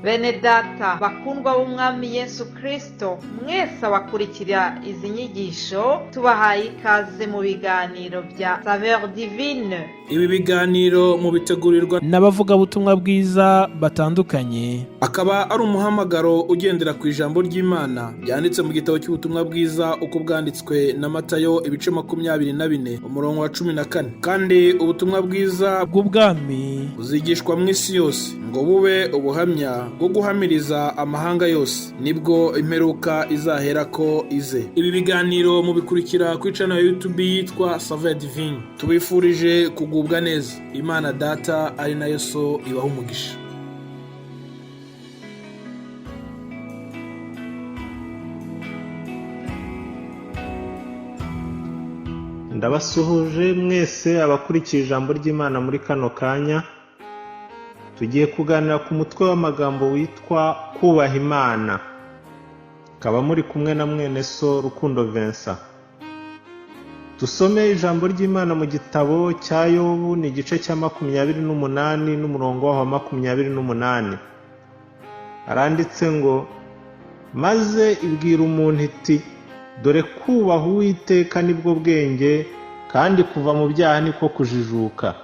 Bene data bakundwa b'umwami Yesu Kristo, mwese abakurikira izi nyigisho tubahaye ikaze mu biganiro bya Saveur Divine. Ibi biganiro mu bitegurirwa n'abavugabutumwa bwiza batandukanye, akaba ari umuhamagaro ugendera ku ijambo ry'Imana byanditse mu gitabo cy'ubutumwa bwiza uko bwanditswe na Matayo ibice 24 umurongo wa 14. Kandi ubutumwa bwiza bw'ubwami buzigishwa mu isi yose ngo bube ubuhamya bwo guhamiriza amahanga yose, nibwo imperuka izahera ko ize. Ibi biganiro mubikurikira ku channel ya YouTube yitwa Saveur Divine. Tubifurije kugubwa neza. Imana Data ari nayo So ibaha umugisha. Ndabasuhuje mwese abakurikiye ijambo ry'Imana muri kano kanya. Tugiye kuganira ku mutwe w'amagambo witwa kubaha Imana. Kaba muri kumwe na mwene So Rukundo Vincent. Dusome ijambo ry'Imana mu gitabo cya Yobu, ni igice cya 28 n'umurongo wa 28. Aranditse ngo, maze ibwira umuntu iti, dore kubaha Uwiteka nibwo bwenge, kandi kuva mu byaha niko kujijuka.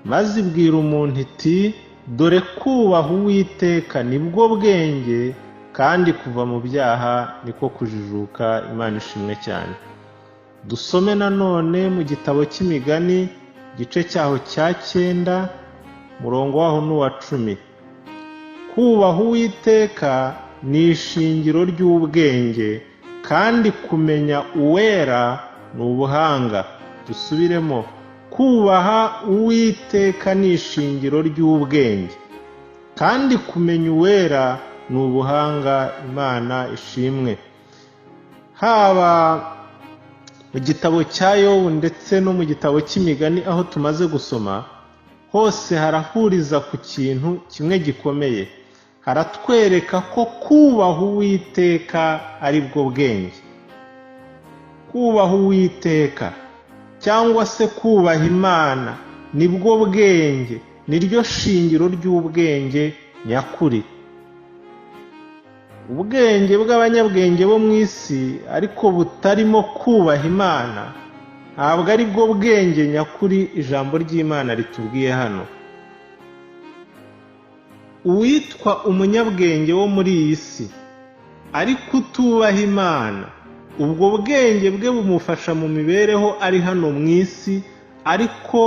Maze ibwira umuntu iti, dore kubaha Uwiteka nibwo bwenge, kandi kuva mu byaha niko kujijuka. Imana ishimwe cyane. Dusome nanone mu gitabo cy'Imigani, igice cyaho cya 9 murongo waho n'uwa 10. Kubaha Uwiteka ni ishingiro ry'ubwenge, kandi kumenya uwera ni ubuhanga. Dusubiremo, kubaha Uwiteka ni ishingiro ry'ubwenge, kandi kumenya uwera ni ubuhanga. Imana ishimwe. Haba mu gitabo cya Yobu ndetse no mu gitabo cy'Imigani aho tumaze gusoma, hose harahuriza ku kintu kimwe gikomeye. Haratwereka ko kubaha Uwiteka ari bwo bwenge. Kubaha Uwiteka cyangwa se kubaha Imana nibwo bwenge, niryo shingiro ry'ubwenge nyakuri. Ubwenge bw'abanyabwenge bo mu isi ariko butarimo kubaha Imana ntabwo ari bwo bwenge nyakuri ijambo ry'Imana ritubwiye hano. Uwitwa umunyabwenge wo muri iyi si ariko utubaha Imana, ubwo bwenge bwe bumufasha mu mibereho ari hano mu isi, ariko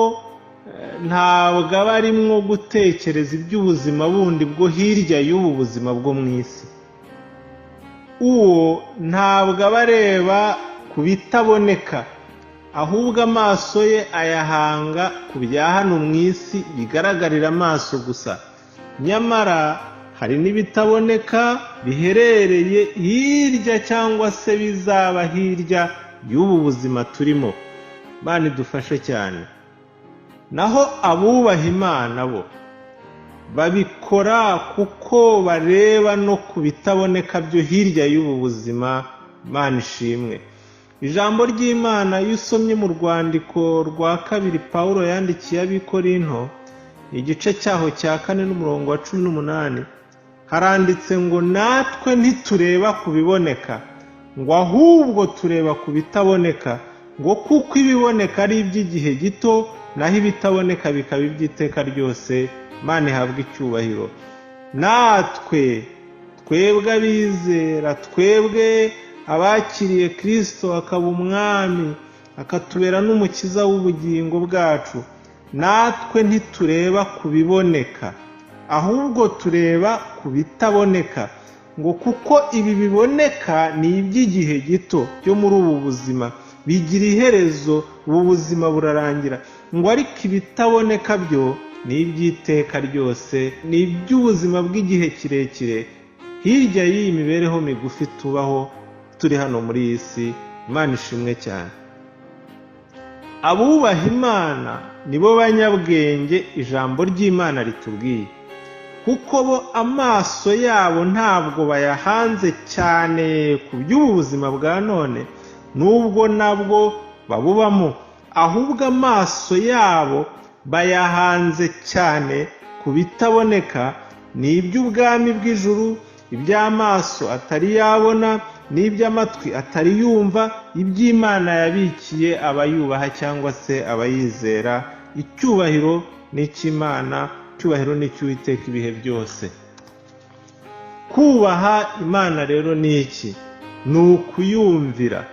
ntabwo aba arimwo gutekereza iby'ubuzima bundi bwo hirya y'ubu buzima bwo mu isi. Uwo ntabwo aba areba ku bitaboneka, ahubwo amaso ye ayahanga ku bya hano mu isi bigaragarira amaso gusa. Nyamara hari n'ibitaboneka biherereye hirya cyangwa se bizaba hirya y'ubu buzima turimo. Imana idufashe cyane. Naho abubaha Imana bo babikora kuko bareba no ku bitaboneka byo hirya y'ubu buzima. Imana ishimwe. Ijambo ry'Imana iyo usomye mu rwandiko rwa 2 Pawulo yandikiye ab'Ikorinto, igice cyaho cya 4 n'umurongo wa 18, haranditse ngo natwe ntitureba ku biboneka, ngo ahubwo tureba ku bitaboneka, ngo kuko ibiboneka ari iby'igihe gito, naho ibitaboneka bikaba iby'iteka ryose. Imana ihabwe icyubahiro. Natwe twebwe abizera, twebwe abakiriye Kristo akaba umwami, akatubera n'umukiza w'ubugingo bwacu, natwe ntitureba ku biboneka, ahubwo tureba ku bitaboneka, ngo kuko ibi biboneka ni iby'igihe gito byo muri ubu buzima, bigira iherezo, ubu buzima burarangira, ngo ariko ibitaboneka byo ni iby'iteka ryose, ni iby'ubuzima bw'igihe kirekire, hirya y'iyi mibereho migufi tubaho turi hano muri iyi si. Imana ishimwe cyane. Abubaha Imana nibo banyabwenge ijambo ry'Imana ritubwiye, kuko bo amaso yabo ntabwo bayahanze cyane ku by'ubu buzima bwa none, nubwo nabwo babubamo, ahubwo amaso yabo bayahanze cyane ku bitaboneka ni iby'ubwami bw'ijuru, iby'amaso atari yabona n'iby'amatwi atari yumva, iby'Imana yabikiye abayubaha cyangwa se abayizera. Icyubahiro ni icy'Imana, icyubahiro ni icy'Uwiteka ibihe byose. Kubaha Imana rero ni iki? Ni ukuyumvira,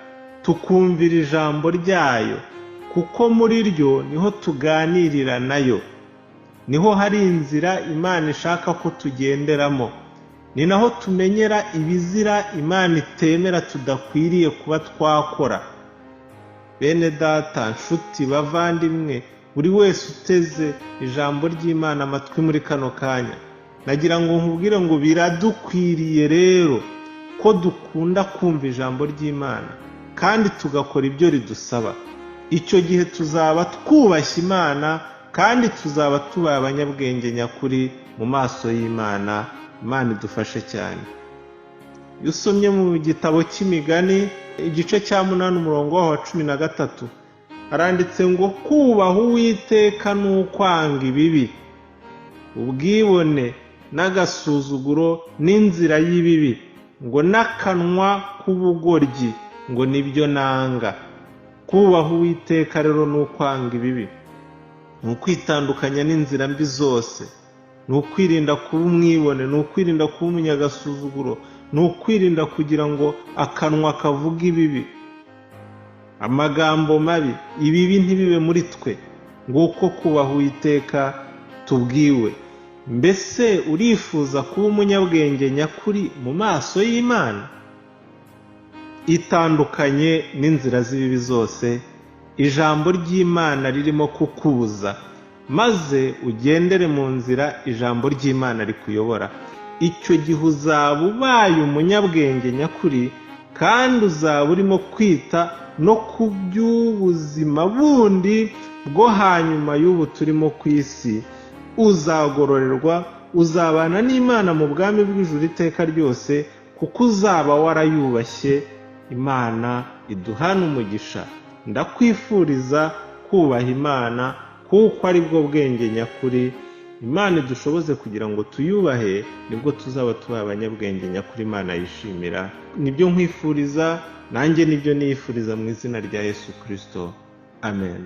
tukumvira ijambo ryayo, kuko muri ryo niho tuganirira nayo, niho hari inzira Imana ishaka ko tugenderamo, ni naho tumenyera ibizira Imana itemera tudakwiriye kuba twakora. Bene data, nshuti, bavandimwe, buri wese uteze ijambo ry'Imana amatwi muri kano kanya, nagira ngo nkubwire ngo biradukwiriye rero ko dukunda kumva ijambo ry'Imana kandi tugakora ibyo ridusaba. Icyo gihe tuzaba twubashye Imana kandi tuzaba tubaye abanyabwenge nyakuri mu maso y'Imana. Imana idufashe cyane. Iyo usomye mu gitabo cy'Imigani igice cya 8 umurongo wa 13 haranditse ngo kubaha Uwiteka ni ukwanga ibibi, ubwibone n'agasuzuguro n'inzira y'ibibi, ngo n'akanwa k'ubugoryi ngo nibyo nanga. Kubaha Uwiteka rero ni ukwanga ibibi, ni ukwitandukanya n'inzira mbi zose, ni ukwirinda kuba umwibone, ni ukwirinda kuba umunyagasuzuguro, ni ukwirinda kugira ngo akanwa kavuga ibibi, amagambo mabi, ibibi ntibibe muri twe. Nguko kubaha Uwiteka tubwiwe. Mbese urifuza kuba umunyabwenge nyakuri mu maso y'Imana? Itandukanye n'inzira z'ibibi zose, ijambo ry'Imana ririmo kukubuza, maze ugendere mu nzira ijambo ry'Imana rikuyobora. Icyo gihe uzaba ubaye umunyabwenge nyakuri, kandi uzaba urimo kwita no ku by'ubuzima bundi bwo hanyuma y'ubu turimo ku isi. Uzagororerwa, uzabana n'Imana mu bwami bw'ijuru iteka ryose, kuko uzaba warayubashye. Imana iduhana umugisha. Ndakwifuriza kubaha Imana kuko ari bwo bwenge nyakuri. Imana idushoboze kugira ngo tuyubahe, nibwo tuzaba tubaye abanyabwenge nyakuri Imana yishimira. Nibyo nkwifuriza, nanjye nibyo nifuriza mu izina rya Yesu Kristo. Amen.